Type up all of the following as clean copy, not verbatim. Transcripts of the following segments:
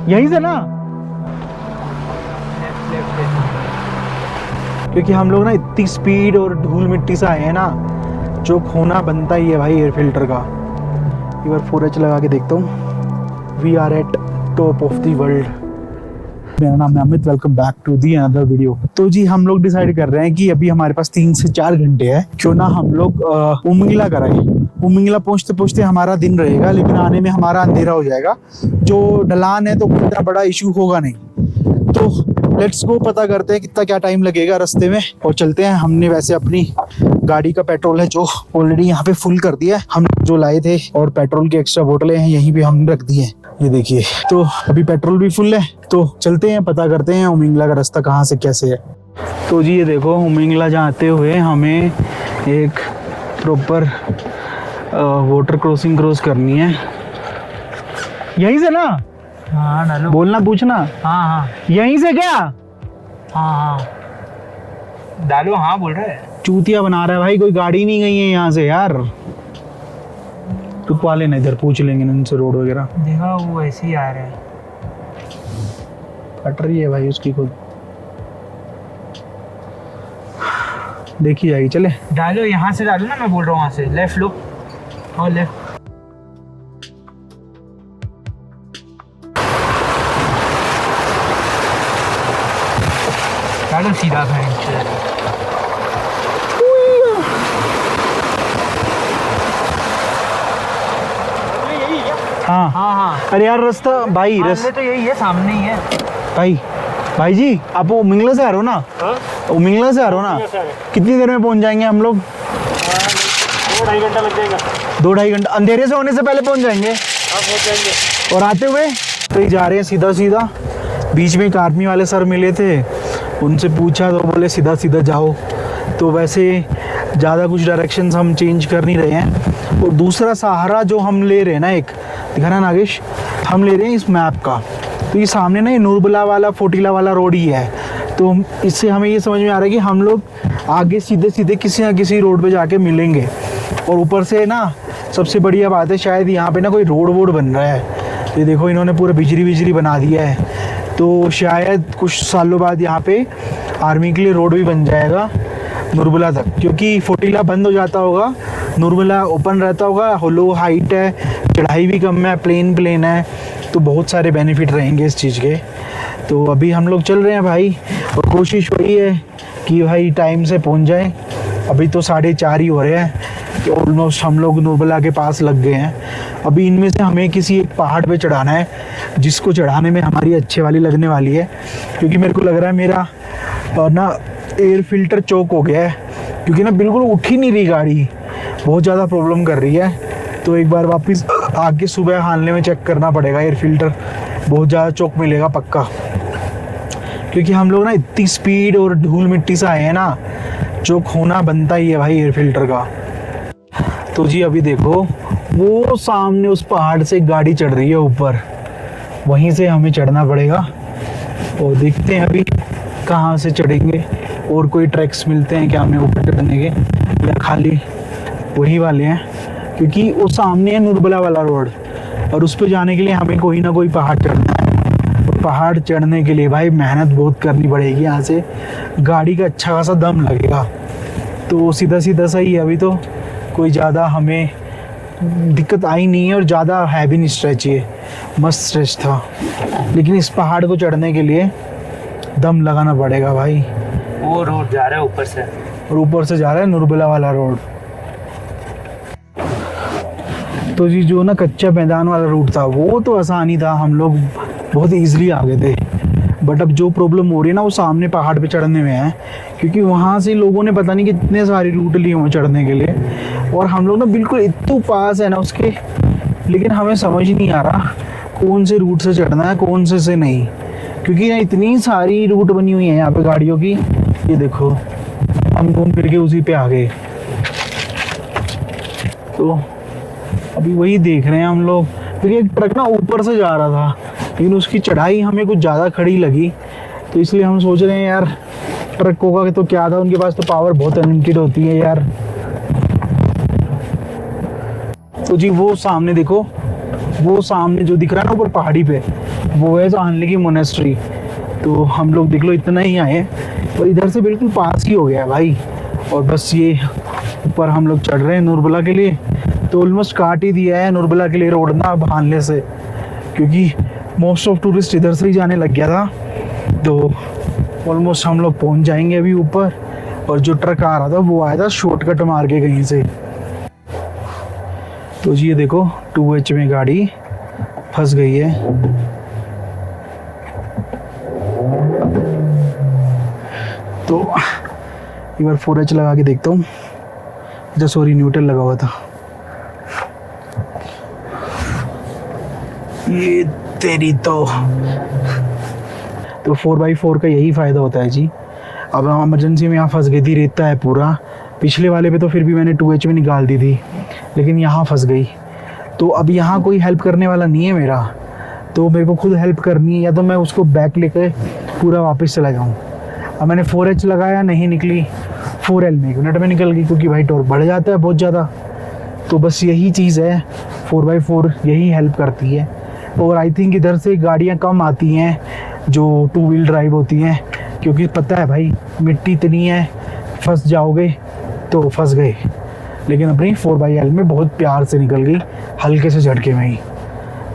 यहीं से ना, क्योंकि हम लोग ना इतनी स्पीड और धूल मिट्टी से आए हैं ना, जो होना बनता ही है भाई एयर फिल्टर का। एक बार 4H लगा के देखता हूँ। We are at top of the world. मेरा नाम है Amit, welcome back to the another video. तो जी हम लोग डिसाइड कर रहे हैं कि अभी हमारे पास 3 से 4 घंटे है, क्यों ना हम लोग उमिंगला कराएं। उमिंगला पहुंचते पहुंचते हमारा दिन रहेगा, लेकिन आने में हमारा अंधेरा हो जाएगा। जो ढलान है तो इतना बड़ा इशू होगा नहीं। तो लेट्स गो, पता करते हैं कितना क्या टाइम लगेगा रास्ते में और चलते हैं। हमने वैसे अपनी गाड़ी का पेट्रोल है जो ऑलरेडी यहाँ पे फुल कर दिया है, हम जो लाए थे, और पेट्रोल की एक्स्ट्रा बोतलें हैं यहीं पे हमने रख दी है, ये देखिए। तो अभी पेट्रोल भी फुल है, तो चलते हैं, पता करते हैं उमिंगला का रास्ता कहाँ से कैसे है। तो जी ये देखो, उमिंगला जाते हुए हमें एक प्रॉपर वाटर क्रॉसिंग क्रॉस करनी है। यहीं से ना? हाँ डालो। बोलना पूछना। हाँ हाँ यहीं से क्या? हाँ हाँ डालो। हाँ बोल रहे हैं। चूतिया बना रहा है भाई, कोई गाड़ी नहीं गई है यहाँ से यार। रुकवा लेना, इधर पूछ लेंगे उनसे रोड वगैरह। देखा वो ऐसे ही आ रहे हैं। कट रही है भाई उसकी खुद, देखी जाएगी। चले डालो, यहाँ से डालो ना, मैं बोल रहा हूँ वहाँ से। लेफ्ट लो और लेफ्ट। डालो सीधा भैंस। हाँ हाँ हाँ अरे यार रास्ता भाई, रास्ते तो यही है, सामने ही है। भाई जी आप उमिंगला से आ रहे हो ना? उमिंगला से आ रहे हो ना? कितनी देर में पहुंच जाएंगे हम लोग? 2-2.5 घंटा लग जाएगा। 2-2.5 घंटा? अंधेरे से होने से पहले पहुंच जाएंगे? हाँ पहुँच जाएंगे। और आते हुए तो ये जा रहे हैं सीधा सीधा। बीच में एक आर्मी वाले सर मिले थे, उनसे पूछा तो बोले सीधा सीधा जाओ। तो वैसे ज़्यादा कुछ डायरेक्शंस हम चेंज कर नहीं रहे हैं। और दूसरा सहारा जो हम ले रहे हैं ना, एक दिखा ना नागेश, हम ले रहे हैं इस मैप का। तो ये सामने ना ये नूरबला वाला फोटीला वाला रोड ही है। तो इससे हमें ये समझ में आ रहा है कि हम लोग आगे सीधे सीधे किसी ना किसी रोड पे जाके मिलेंगे। और ऊपर से ना सबसे बढ़िया बात है, शायद यहाँ पे ना कोई रोड वोड बन रहा है। ये देखो इन्होंने पूरा बिजली बना दिया है, तो शायद कुछ सालों बाद यहाँ पे आर्मी के लिए रोड भी बन जाएगा नूरबला तक, क्योंकि फोटीला बंद हो जाता होगा, नूरबला ओपन रहता होगा। लो हाइट है, चढ़ाई भी कम है, प्लेन है, तो बहुत सारे बेनिफिट रहेंगे इस चीज़ के। तो अभी हम लोग चल रहे हैं भाई, और कोशिश वही है कि भाई टाइम से पहुंच जाए। अभी तो 4:30 ही हो रहे हैं, तो ऑलमोस्ट हम लोग नूरबला के पास लग गए हैं। अभी इनमें से हमें किसी एक पहाड़ पे चढ़ाना है, जिसको चढ़ाने में हमारी अच्छे वाली लगने वाली है, क्योंकि मेरे को लग रहा है मेरा ना एयर फिल्टर चोक हो गया है, क्योंकि ना बिल्कुल उठ ही नहीं रही गाड़ी, बहुत ज़्यादा प्रॉब्लम कर रही है। तो एक बार वापस आगे सुबह हालने में चेक करना पड़ेगा एयर फिल्टर, बहुत ज़्यादा चोक मिलेगा पक्का, क्योंकि हम लोग ना इतनी स्पीड और धूल मिट्टी से आए हैं ना, चोक होना बनता ही है भाई एयर फिल्टर का। तो जी अभी देखो वो सामने उस पहाड़ से गाड़ी चढ़ रही है ऊपर, वहीं से हमें चढ़ना पड़ेगा। और देखते हैं अभी कहाँ से चढ़ेंगे, और कोई ट्रैक्स मिलते हैं क्या हमें ऊपर चढ़ने के, या खाली वही वाले हैं, क्योंकि वो सामने है नूरबला वाला रोड, और उस पर जाने के लिए हमें कोई ना कोई पहाड़ चढ़ना है। और पहाड़ चढ़ने के लिए भाई मेहनत बहुत करनी पड़ेगी, यहाँ से गाड़ी का अच्छा खासा दम लगेगा। तो सीधा सीधा सही है, अभी तो कोई ज़्यादा हमें दिक्कत आई नहीं है, और ज़्यादा हैवी नहीं स्ट्रेच, ये मस्त स्ट्रेच था। लेकिन इस पहाड़ को चढ़ने के लिए दम लगाना पड़ेगा भाई। वो रोड जा रहा है ऊपर से, और ऊपर से जा रहा है नूरबला वाला रोड। तो जी जो ना कच्चा मैदान वाला रूट था वो तो आसानी था, हम लोग बहुत इजीली आ गए थे। बट अब जो प्रॉब्लम हो रही है ना वो सामने पहाड़ पे चढ़ने में है, क्योंकि वहाँ से लोगों ने पता नहीं कितने सारे रूट लिए हुए चढ़ने के लिए, और हम लोग ना बिल्कुल इतने पास है ना उसके, लेकिन हमें समझ ही नहीं आ रहा कौन से रूट से चढ़ना है कौन से नहीं, क्योंकि यहाँ इतनी सारी रूट बनी हुई है यहाँ पे गाड़ियों की। ये देखो हम घूम फिर के उसी पे आ गए। तो अभी वही देख रहे हैं हम लोग, क्योंकि एक ट्रक ना ऊपर से जा रहा था, लेकिन उसकी चढ़ाई हमें कुछ ज़्यादा खड़ी लगी, तो इसलिए हम सोच रहे हैं यार ट्रकों का तो क्या था, उनके पास तो पावर बहुत अनलिमिटेड होती है यार। तो जी वो सामने देखो वो सामने जो दिख रहा है ना ऊपर पहाड़ी पे, वो है जानले की मोनेस्ट्री। तो हम लोग देख लो इतना ही आए हैं और इधर से बिल्कुल पास ही हो गया है भाई। और बस ये ऊपर हम लोग चढ़ रहे हैं नुरबला के लिए। तो ऑलमोस्ट काट ही दिया है नुरबला के लिए रोड ना भानले से, क्योंकि मोस्ट ऑफ टूरिस्ट इधर से ही जाने लग गया था। तो ऑलमोस्ट हम लोग पहुंच जाएंगे अभी ऊपर। और जो ट्रक आ रहा था वो आया था शॉर्टकट मार के कहीं से। तो जी ये देखो 2H में गाड़ी फंस गई है। तो एक बार 4H लगा के देखता हूँ। अच्छा सॉरी न्यूट्रल लगा हुआ था। ये तेरी तो 4x4 का यही फ़ायदा होता है जी। अब हम इमरजेंसी में यहाँ फंस गई थी, रेता है पूरा। पिछले वाले पे तो फिर भी मैंने 2H में निकाल दी थी, लेकिन यहाँ फंस गई। तो अब यहाँ कोई हेल्प करने वाला नहीं है मेरा, तो मेरे को खुद हेल्प करनी है, या तो मैं उसको बैक लेके पूरा वापस चला जाऊँ। अब मैंने 4H लगाया, नहीं निकली, 4L में 1 मिनट में निकल गई, क्योंकि भाई टॉर्क बढ़ जाता है बहुत ज़्यादा। तो बस यही चीज़ है, 4x4 यही हेल्प करती है। और आई थिंक इधर से गाड़ियाँ कम आती हैं जो 2 व्हील ड्राइव होती हैं, क्योंकि पता है भाई मिट्टी इतनी है, फंस जाओगे तो फंस गए। लेकिन अपनी 4xL में बहुत प्यार से निकल गई, हल्के से झटके में ही।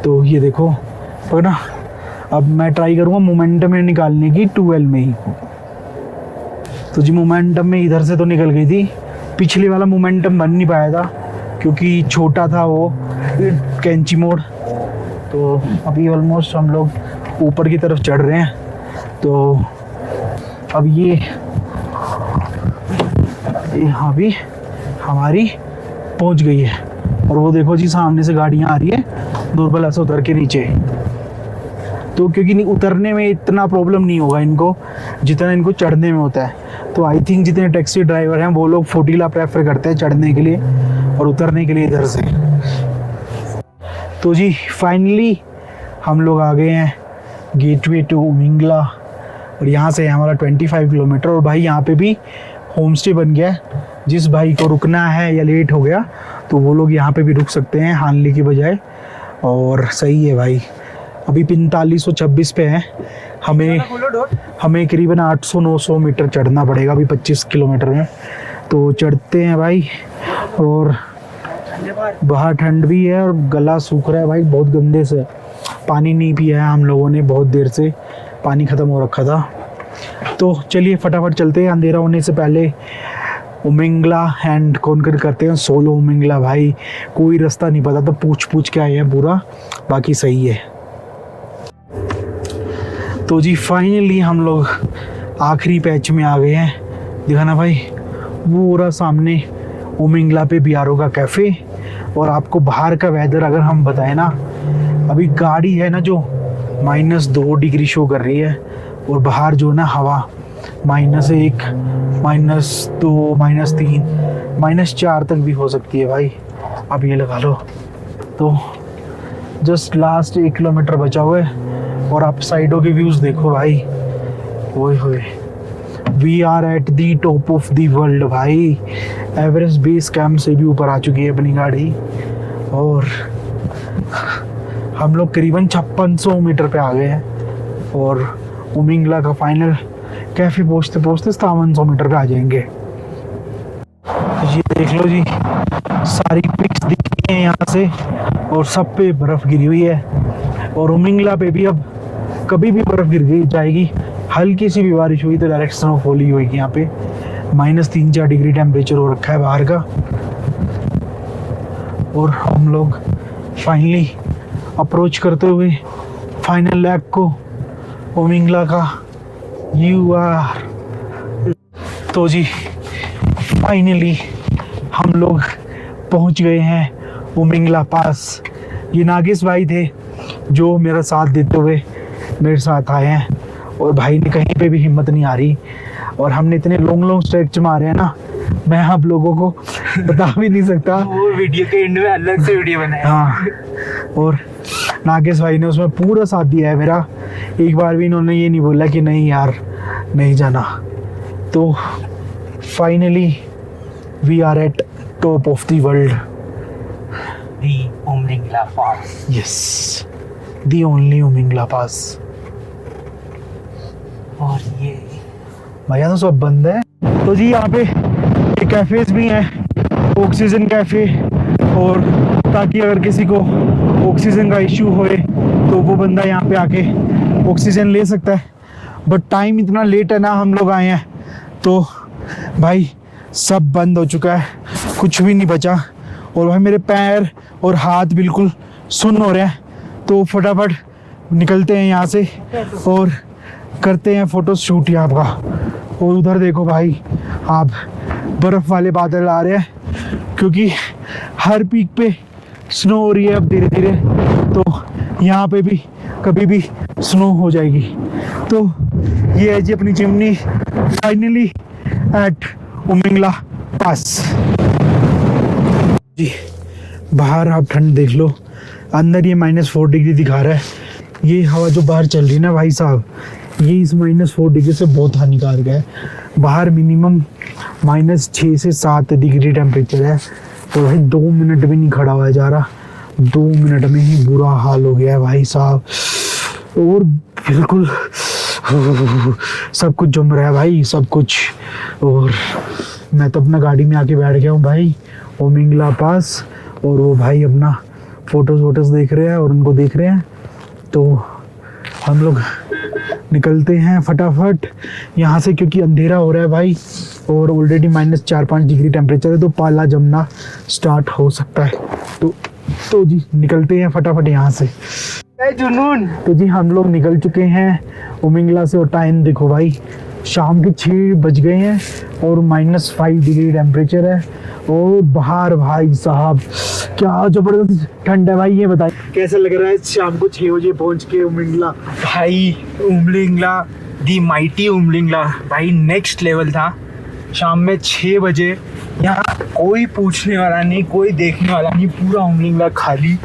तो ये देखो पकड़ा। अब मैं ट्राई करूँगा मोमेंटम में निकालने की 2L में ही। तो जी मोमेंटम में इधर से तो निकल गई थी, पिछले वाला मोमेंटम बन नहीं पाया था क्योंकि छोटा था वो कैंची मोड़। तो अभी ऑलमोस्ट हम लोग ऊपर की तरफ चढ़ रहे हैं। तो अब ये यहाँ भी हमारी पहुँच गई है। और वो देखो जी सामने से गाड़ियाँ आ रही है नुरबला से उतर के नीचे। तो क्योंकि उतरने में इतना प्रॉब्लम नहीं होगा इनको जितना इनको चढ़ने में होता है। तो आई थिंक जितने टैक्सी ड्राइवर हैं वो लोग 40 प्रेफर करते हैं चढ़ने के लिए और उतरने के लिए इधर से। तो जी फाइनली हम लोग आ गए हैं गेटवे टू उमिंगला। और यहाँ से है हमारा 25 किलोमीटर। और भाई यहाँ पे भी होम स्टे बन गया है। जिस भाई को रुकना है या लेट हो गया तो वो लोग यहाँ पे भी रुक सकते हैं हानली की बजाय। और सही है भाई, अभी 4526 पे है। हमें करीबन 800-900 मीटर चढ़ना पड़ेगा अभी 25 किलोमीटर में। तो चढ़ते हैं भाई। और बाहर ठंड भी है और गला सूख रहा है भाई बहुत गंदे से। पानी नहीं पिया है हम लोगों ने, बहुत देर से पानी ख़त्म हो रखा था। तो चलिए फटाफट चलते हैं, अंधेरा होने से पहले उमिंगला एंड कॉन्कर करते हैं। सोलो उमिंगला भाई, कोई रास्ता नहीं पता तो पूछ के आए हैं पूरा, बाकी सही है। तो जी फाइनली हम लोग आखिरी पैच में आ गए हैं। देखा ना भाई, वो रहा सामने उमिंगला पे BRO का कैफ़े। और आपको बाहर का वेदर अगर हम बताएं ना, अभी गाड़ी है ना जो -2 डिग्री शो कर रही है, और बाहर जो है ना हवा -1, -2, -3, -4 तक भी हो सकती है भाई। अब ये लगा लो। तो जस्ट लास्ट 1 किलोमीटर बचा हुआ है और आप साइडों के व्यूज़ देखो भाई। ओए होए, we are at the top of the world भाई। एवरेस्ट बेस कैंप से भी ऊपर आ चुकी है अपनी गाड़ी। और हम लोग करीबन 5600 मीटर पे आ गए हैं। और उमिंगला का फाइनल कैफ़े पहुँचते 5700 मीटर पे आ जाएंगे। ये देख लो जी, सारी पिक्स दिख रही हैं यहाँ से और सब पे बर्फ़ गिरी हुई है। और उमिंगला पे भी अब कभी भी बर्फ़ गिर गई जाएगी, हल्की सी भी बारिश हुई तो डायरेक्ट स्नोफॉल ही होगी। यहाँ पे -3-4 डिग्री टेम्परेचर हो रखा है बाहर का। और हम लोग फाइनली अप्रोच करते हुए फाइनल लैग को उमिंगला का तो जी फाइनली हम लोग पहुंच गए हैं उमिंगला पास। ये नागिस भाई थे जो मेरा साथ देते हुए मेरे साथ आए हैं। और भाई ने कहीं पे भी हिम्मत नहीं आ रही। और हमने इतने लॉन्ग स्ट्रेच मारे हैं ना, मैं आप लोगों को बता भी नहीं सकता। वो वीडियो के एंड में अलग से वीडियो बनाया। हाँ, और नागेश भाई ने उसमें पूरा साथ दिया है मेरा। एक बार भी इन्होंने ये नहीं बोला कि नहीं यार नहीं जाना। तो finally we are at top of the world. Umingla. Pass. Yes, the only Umingla pass. और ये भैया तो सब बंद है। तो जी यहाँ पे कैफेज भी हैं, ऑक्सीजन कैफे, और ताकि अगर किसी को ऑक्सीजन का इश्यू होए तो वो बंदा यहाँ पे आके ऑक्सीजन ले सकता है। बट टाइम इतना लेट है ना, हम लोग आए हैं तो भाई सब बंद हो चुका है, कुछ भी नहीं बचा। और भाई मेरे पैर और हाथ बिल्कुल सुन्न हो रहे हैं, तो फटाफट निकलते हैं यहाँ से और करते हैं फोटो शूट यहाँ का। और उधर देखो भाई आप, बर्फ़ वाले बादल आ रहे हैं क्योंकि हर पीक पे स्नो हो रही है अब धीरे धीरे, तो यहाँ पे भी कभी भी स्नो हो जाएगी। तो ये है जी अपनी चिमनी, फाइनली एट उमिंगला पास। जी बाहर आप ठंड देख लो, अंदर ये -4 डिग्री दिखा रहा है। ये हवा जो बाहर चल रही है ना भाई साहब, ये इस -4 डिग्री से बहुत हानिकारक है। बाहर मिनिमम -6 से 7 डिग्री टेम्परेचर है, और भाई 2 मिनट भी नहीं खड़ा हुआ जा रहा, 2 मिनट में ही बुरा हाल हो गया है भाई साहब। और बिल्कुल सब कुछ जम रहा है भाई, सब कुछ। और मैं तो अपना गाड़ी में आके बैठ गया हूँ भाई उमिंगला पास, और वो भाई अपना फोटोज देख रहे हैं और उनको देख रहे हैं। तो हम लोग निकलते हैं फटाफट यहाँ से, क्योंकि अंधेरा हो रहा है भाई, और ऑलरेडी -4-5 डिग्री टेम्परेचर है, तो पाला जमना स्टार्ट हो सकता है। तो जी निकलते हैं फटाफट यहाँ से। जुनून। तो जी हम लोग निकल चुके हैं उमिंगला से, और टाइम देखो भाई शाम के 6 बज गए हैं और -5 डिग्री टेम्परेचर है। और बाहर भाई साहब क्या जबरदस्त ठंड है भाई। ये बताइए कैसा लग रहा है शाम को 6 बजे पहुंच के उमिंगला? भाई उमलिंगला, दी माइटी उमलिंगला भाई नेक्स्ट लेवल था। शाम में 6 बजे यहाँ कोई पूछने वाला नहीं, कोई देखने वाला नहीं, पूरा उमलिंगला खाली,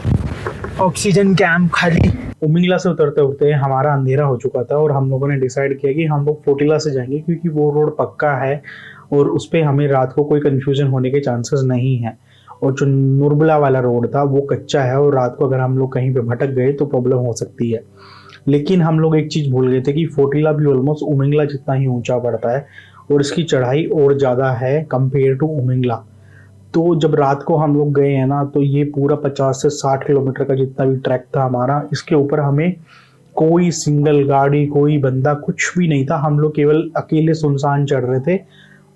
ऑक्सीजन कैंप खाली। उमिंगला से उतरते उतरते हमारा अंधेरा हो चुका था, और हम लोगों ने डिसाइड किया कि हम लोग फोटिला से जाएंगे, क्योंकि वो रोड पक्का है और उस पर हमें रात को कोई कंफ्यूजन होने के चांसेस नहीं है। और जो नुरबला वाला रोड था वो कच्चा है, और रात को अगर हम लोग कहीं पे भटक गए तो प्रॉब्लम हो सकती है। लेकिन हम लोग एक चीज़ भूल गए थे कि फोटिला भी ऑलमोस्ट उमिंगला जितना ही ऊंचा पड़ता है, और इसकी चढ़ाई और ज़्यादा है कंपेयर टू उमिंगला। तो जब रात को हम लोग गए हैं ना, तो ये पूरा 50 से 60 किलोमीटर का जितना भी ट्रैक था हमारा, इसके ऊपर हमें कोई सिंगल गाड़ी, कोई बंदा, कुछ भी नहीं था। हम लोग केवल अकेले सुनसान चढ़ रहे थे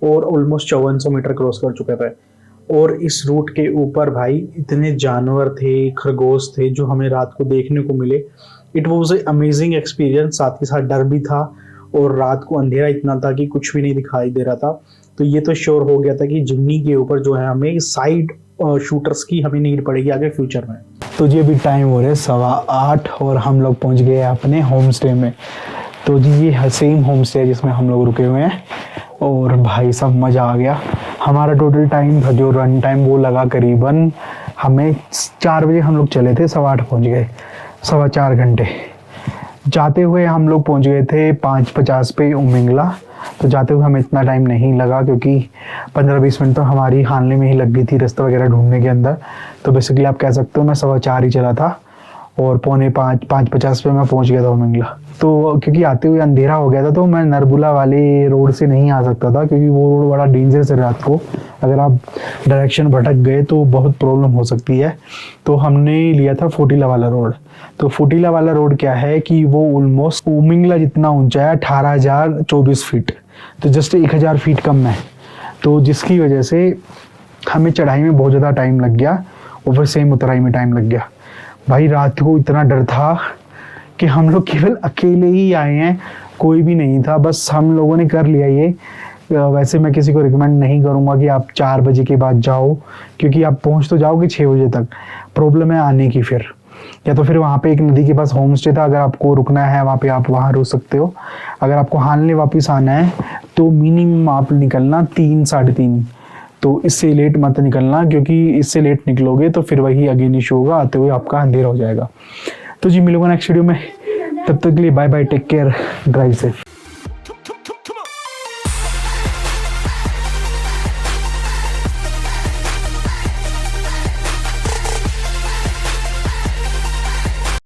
और ऑलमोस्ट 5400 मीटर क्रॉस कर चुके थे। और इस रूट के ऊपर भाई इतने जानवर थे, खरगोश थे जो हमें रात को देखने को मिले। It was a amazing experience. साथ ही साथ डर भी था, और रात को अंधेरा इतना था कि कुछ भी नहीं दिखाई दे रहा था। तो ये तो श्योर हो गया था कि जिम्नी के ऊपर जो है हमें साइड शूटर्स की हमें नीड पड़ेगी आगे फ्यूचर में। तो जी अभी टाइम हो रहा है 8:15 और हम लोग पहुंच गए अपने होम स्टे में। तो जी ये सेम होम स्टे है जिसमें हम लोग रुके हुए हैं, और भाई सब मज़ा आ गया। हमारा टोटल टाइम जो रन टाइम वो लगा करीबन, हमें 4 बजे हम लोग चले थे, 8:15 पहुँच गए, 4.25 घंटे। जाते हुए हम लोग पहुँच गए थे 5:50 पे उमिंगला। तो जाते हुए हमें इतना टाइम नहीं लगा, क्योंकि 15-20 मिनट तो हमारी हालने में ही लग गई थी रास्ता वगैरह ढूंढने के अंदर। तो बेसिकली आप कह सकते हो मैं 4:15 ही चला था, और 5:50 पे मैं पहुंच गया था उमिंगला। तो क्योंकि आते हुए अंधेरा हो गया था, तो मैं नरबुला वाले रोड से नहीं आ सकता था, क्योंकि वो रोड बड़ा डेंजरस है। रात को अगर आप डायरेक्शन भटक गए तो बहुत प्रॉब्लम हो सकती है। तो हमने लिया था फोटिला वाला रोड। तो फोटिला वाला रोड क्या है कि वो ऑलमोस्ट उमिंगला जितना ऊंचा है, 18,024 फीट, तो जस्ट 1,000 फीट कम है। तो जिसकी वजह से हमें चढ़ाई में बहुत ज़्यादा टाइम लग गया, और फिर सेम उतराई में टाइम लग गया। भाई रात को इतना डर था कि हम लोग केवल अकेले ही आए हैं, कोई भी नहीं था, बस हम लोगों ने कर लिया ये। वैसे मैं किसी को रिकमेंड नहीं करूँगा कि आप 4 बजे के बाद जाओ, क्योंकि आप पहुँच तो जाओगे 6 बजे तक, प्रॉब्लम है आने की। फिर या तो फिर वहाँ पे एक नदी के पास होम स्टे था, अगर आपको रुकना है वहाँ पे आप वहाँ रुक सकते हो। अगर आपको हालने वापस आना है तो मिनिमम आप निकलना 3-3:30। तो इससे लेट मत निकलना, क्योंकि इससे लेट निकलोगे तो फिर वही अगेन इशू होगा, आते हुए आपका अंधेरा हो जाएगा। तो जी मिलूंगा नेक्स्ट वीडियो में, तब तक के लिए bye bye, take care, drive safe.